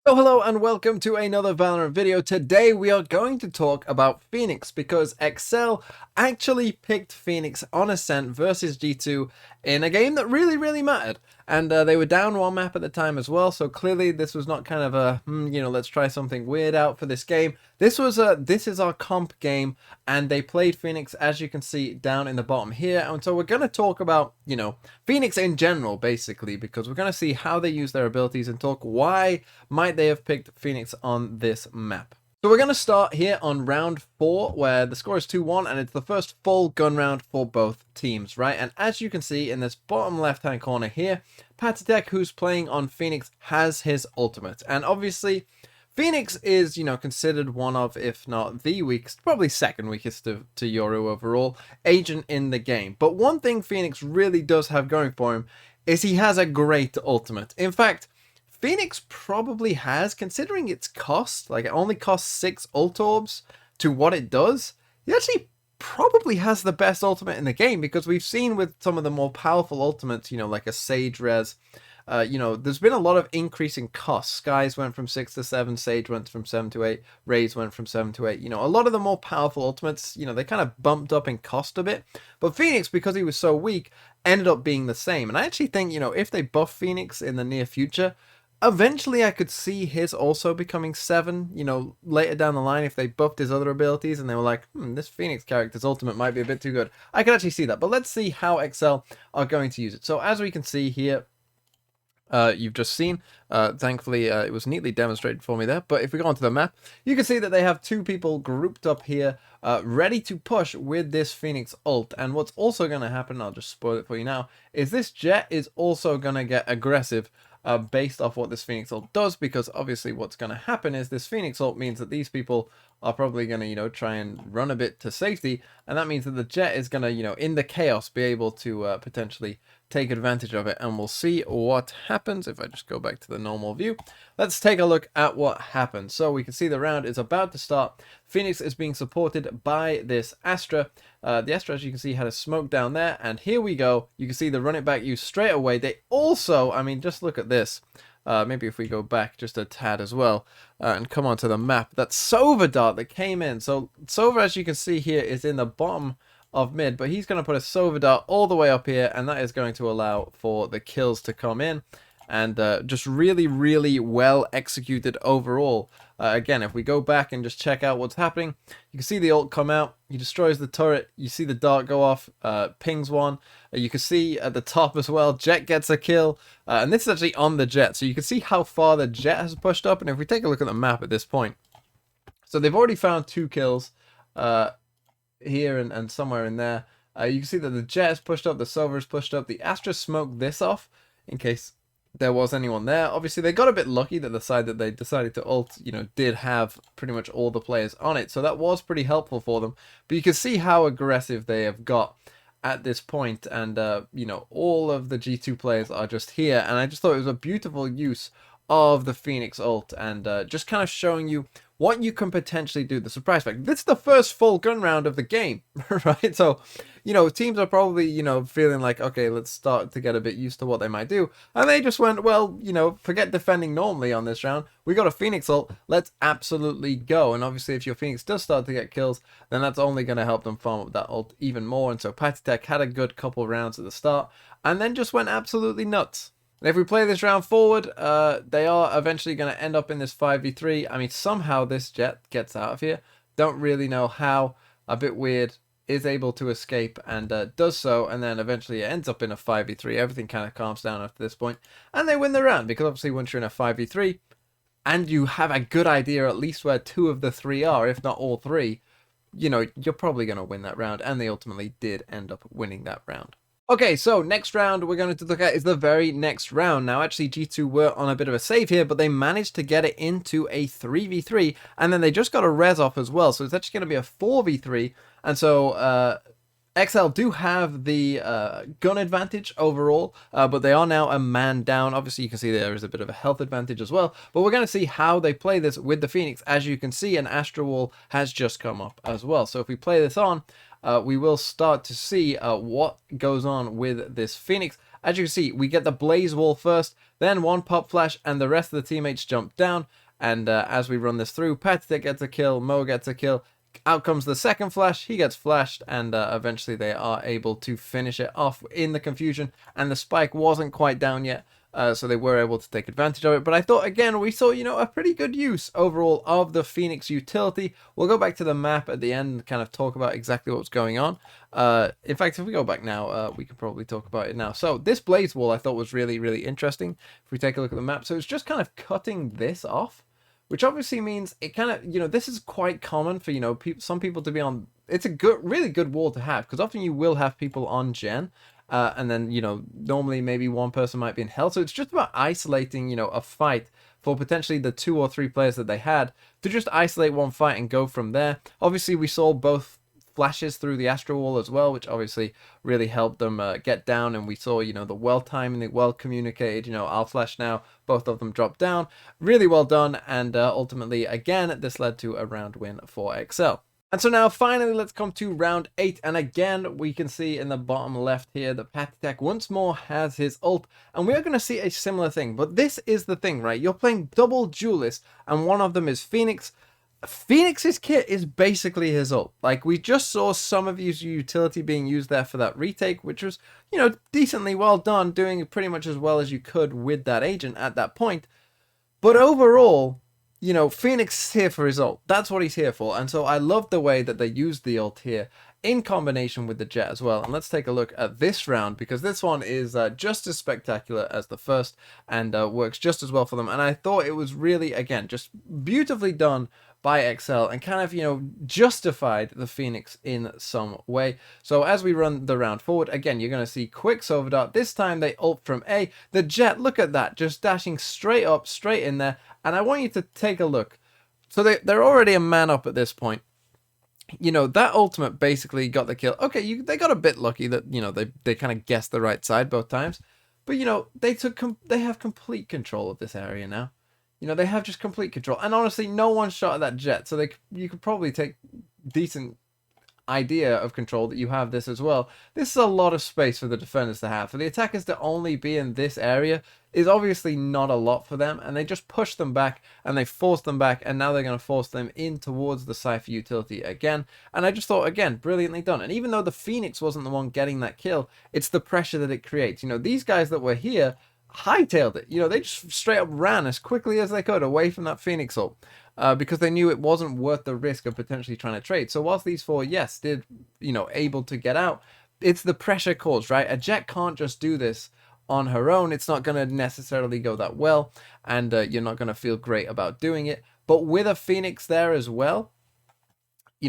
Oh, hello and welcome to another Valorant video. Today we are going to talk about Phoenix because Excel actually picked Phoenix on Ascent versus G2 in a game that really mattered. And they were down one map at the time as well, so clearly this was not kind of a, let's try something weird out for this game. This is our comp game, and they played Phoenix, as you can see down in the bottom here. And so we're going to talk about, Phoenix in general, basically, because we're going to see how they use their abilities and talk why might they have picked Phoenix on this map. So we're going to start here on round 4, where the score is 2-1, and it's the first full gun round for both teams, right? And as you can see in this bottom left-hand corner here, Patitech, who's playing on Phoenix, has his ultimate. And obviously, Phoenix is, considered one of, if not the weakest, probably second weakest to Yoru overall, agent in the game. But one thing Phoenix really does have going for him is he has a great ultimate. In fact, Phoenix probably has, considering its cost, like it only costs 6 ult orbs to what it does, he actually probably has the best ultimate in the game, because we've seen with some of the more powerful ultimates, like a Sage Res, there's been a lot of increase in costs. Skies went from 6 to 7, Sage went from 7 to 8, Raze went from 7 to 8. A lot of the more powerful ultimates, they kind of bumped up in cost a bit. But Phoenix, because he was so weak, ended up being the same. And I actually think, if they buff Phoenix in the near future, eventually I could see his also becoming 7, later down the line if they buffed his other abilities and they were like, this Phoenix character's ultimate might be a bit too good. I could actually see that, but let's see how Excel are going to use it. So as we can see here, you've just seen, thankfully it was neatly demonstrated for me there, but if we go onto the map, you can see that they have 2 people grouped up here, ready to push with this Phoenix ult. And what's also going to happen, I'll just spoil it for you now, is this Jet is also going to get aggressive based off what this Phoenix ult does, because obviously what's going to happen is this Phoenix ult means that these people are probably going to, try and run a bit to safety, and that means that the Jet is going to, in the chaos, be able to potentially take advantage of it, and we'll see what happens. If I just go back to the normal view, let's take a look at what happens. So we can see the round is about to start. Phoenix is being supported by this Astra. The Astra, as you can see, had a smoke down there, and here we go. You can see the run it back use straight away. They also, I mean, just look at this. Maybe if we go back just a tad as well and come onto the map, that Sova dart that came in. So Sova, as you can see here, is in the bottom of mid, but he's going to put a Sova dart all the way up here, and that is going to allow for the kills to come in. And just really well executed overall. Again, if we go back and just check out what's happening, you can see the ult come out, he destroys the turret, you see the dart go off, pings one, you can see at the top as well, Jet gets a kill, and this is actually on the Jet, so you can see how far the Jet has pushed up. And if we take a look at the map at this point, so they've already found 2 kills here and somewhere in there. You can see that the Jet has pushed up, the Sova has pushed up, the Astra smoked this off in case there was anyone there. Obviously, they got a bit lucky that the side that they decided to ult, did have pretty much all the players on it. So that was pretty helpful for them. But you can see how aggressive they have got at this point. And, all of the G2 players are just here. And I just thought it was a beautiful use of the Phoenix ult, and just kind of showing you what you can potentially do, the surprise factor. This is the first full gun round of the game, right? So, teams are probably, feeling like, okay, let's start to get a bit used to what they might do. And they just went, well, forget defending normally on this round. We got a Phoenix ult. Let's absolutely go. And obviously, if your Phoenix does start to get kills, then that's only going to help them farm up that ult even more. And so Patitech had a good couple rounds at the start, and then just went absolutely nuts. And if we play this round forward, they are eventually going to end up in this 5v3. I mean, somehow this Jet gets out of here. Don't really know how. A bit weird. Is able to escape and does so. And then eventually it ends up in a 5v3. Everything kind of calms down after this point. And they win the round. Because obviously once you're in a 5v3, and you have a good idea at least where 2 of the 3 are, if not all 3, you're probably going to win that round. And they ultimately did end up winning that round. Okay, so next round we're going to look at is the very next round. Now, actually, G2 were on a bit of a save here, but they managed to get it into a 3v3, and then they just got a res off as well, so it's actually going to be a 4v3, and so XL do have the gun advantage overall, but they are now a man down. Obviously, you can see there is a bit of a health advantage as well, but we're going to see how they play this with the Phoenix. As you can see, an Astra wall has just come up as well, so if we play this on, we will start to see what goes on with this Phoenix. as you can see, we get the blaze wall first, then one pop flash, and the rest of the teammates jump down. And as we run this through, Patitech gets a kill, Mo gets a kill. Out comes the second flash, he gets flashed, and eventually they are able to finish it off in the confusion, and the spike wasn't quite down yet, so they were able to take advantage of it. But I thought, again, we saw, a pretty good use overall of the Phoenix utility. We'll go back to the map at the end and kind of talk about exactly what's going on. In fact, if we go back now, we can probably talk about it now. So this blaze wall I thought was really, really interesting. If we take a look at the map, so it's just kind of cutting this off, which obviously means it kind of, this is quite common for, some people to be on. It's a really good wall to have, because often you will have people on gen, and then, normally maybe one person might be in hell. So it's just about isolating, a fight for potentially the 2 or 3 players that they had to just isolate one fight and go from there. Obviously, we saw both flashes through the astro wall as well, which obviously really helped them get down, and we saw the well timed, the well communicated, I'll flash now, both of them drop down, really well done. And ultimately, again, this led to a round win for Excel. And so now finally let's come to round 8, and again we can see in the bottom left here that Patitech once more has his ult, and we are going to see a similar thing. But this is the thing, right? You're playing double duelists, and one of them is Phoenix. Phoenix's kit is basically his ult. Like, we just saw some of his utility being used there for that retake, which was, decently well done, doing pretty much as well as you could with that agent at that point. But overall, Phoenix is here for his ult. That's what he's here for. And so I love the way that they used the ult here in combination with the jet as well. And let's take a look at this round, because this one is just as spectacular as the first, and works just as well for them. And I thought it was really, again, just beautifully done by Excel, and kind of, justified the Phoenix in some way. So as we run the round forward, again, you're going to see Quicksilver Dart. This time they ult from A. The jet, look at that, just dashing straight up, straight in there. And I want you to take a look. So they're already a man up at this point. That ultimate basically got the kill. Okay, they got a bit lucky that, they kind of guessed the right side both times. But, they have complete control of this area now. They have just complete control. And honestly, no one shot at that jet. So you could probably take decent idea of control that you have this as well. This is a lot of space for the defenders to have. For the attackers to only be in this area is obviously not a lot for them. And they just push them back, and they force them back. And now they're going to force them in towards the Cypher utility again. And I just thought, again, brilliantly done. And even though the Phoenix wasn't the one getting that kill, it's the pressure that it creates. These guys that were here hightailed it. They just straight up ran as quickly as they could away from that Phoenix ult, because they knew it wasn't worth the risk of potentially trying to trade. So whilst these 4, yes, did, able to get out, it's the pressure caused, right? A jet can't just do this on her own. It's not going to necessarily go that well, and you're not going to feel great about doing it. But with a Phoenix there as well,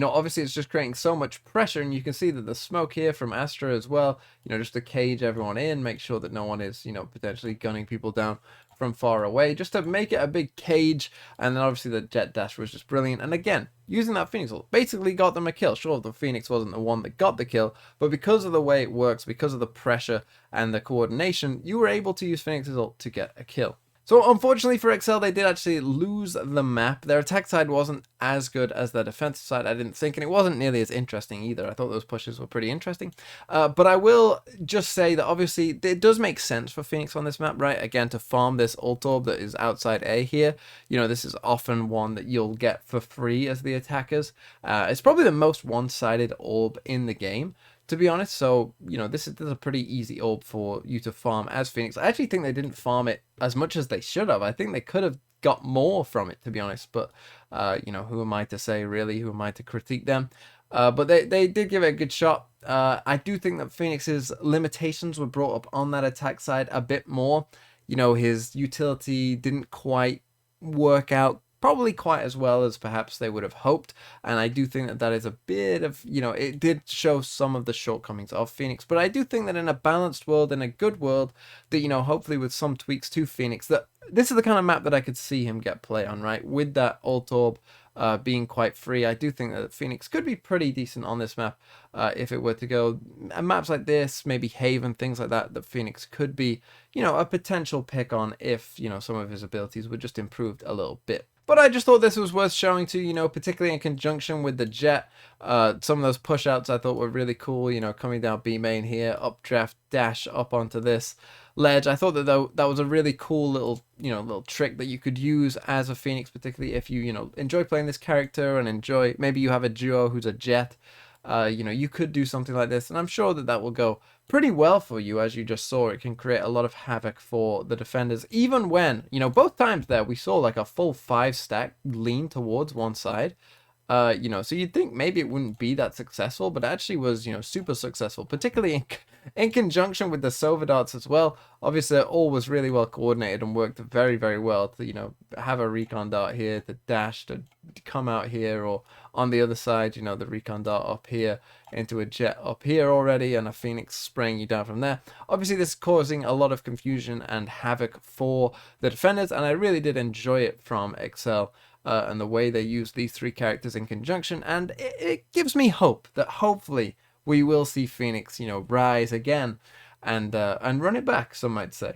obviously it's just creating so much pressure, and you can see that the smoke here from Astra as well, just to cage everyone in, make sure that no one is, potentially gunning people down from far away, just to make it a big cage. And then obviously the jet dash was just brilliant. And again, using that Phoenix ult basically got them a kill. Sure, the Phoenix wasn't the one that got the kill, but because of the way it works, because of the pressure and the coordination, you were able to use Phoenix's ult to get a kill. So unfortunately for Excel, they did actually lose the map. Their attack side wasn't as good as their defensive side, I didn't think, and it wasn't nearly as interesting either. I thought those pushes were pretty interesting. But I will just say that obviously it does make sense for Phoenix on this map, right? Again, to farm this ult orb that is outside A here. This is often one that you'll get for free as the attackers. It's probably the most one-sided orb in the game, to be honest. So, this is a pretty easy orb for you to farm as Phoenix. I actually think they didn't farm it as much as they should have. I think they could have got more from it, to be honest. But, who am I to say, really? Who am I to critique them? But they did give it a good shot. I do think that Phoenix's limitations were brought up on that attack side a bit more. His utility didn't quite work out probably quite as well as perhaps they would have hoped, and I do think that that is a bit of, it did show some of the shortcomings of Phoenix. But I do think that in a balanced world, in a good world, that, hopefully with some tweaks to Phoenix, that this is the kind of map that I could see him get play on, right? With that ult orb being quite free, I do think that Phoenix could be pretty decent on this map if it were to go. And maps like this, maybe Haven, things like that, that Phoenix could be, a potential pick on if, some of his abilities were just improved a little bit. But I just thought this was worth showing to, you know, particularly in conjunction with the jet. Some of those push outs I thought were really cool, you know, coming down B main here, updraft, dash up onto this ledge. I thought that that was a really cool little, you know, little trick that you could use as a Phoenix, particularly if you, you know, enjoy playing this character and enjoy, maybe you have a duo who's a jet. You know, you could do something like this, and I'm sure that that will go pretty well for you. As you just saw, it can create a lot of havoc for the defenders, even when, you know, both times there we saw like a full 5-stack lean towards one side. You know, so you'd think maybe it wouldn't be that successful, but actually was, you know, super successful, particularly in conjunction with the Sova darts as well. Obviously, it all was really well coordinated and worked very, very well to, you know, have a recon dart here, to dash, to come out here, or on the other side, you know, the recon dart up here into a jet up here already, and a Phoenix spraying you down from there. Obviously, this is causing a lot of confusion and havoc for the defenders, and I really did enjoy it from Excel. And the way they use these three characters in conjunction, and it gives me hope that hopefully we will see Phoenix, you know, rise again and run it back, some might say.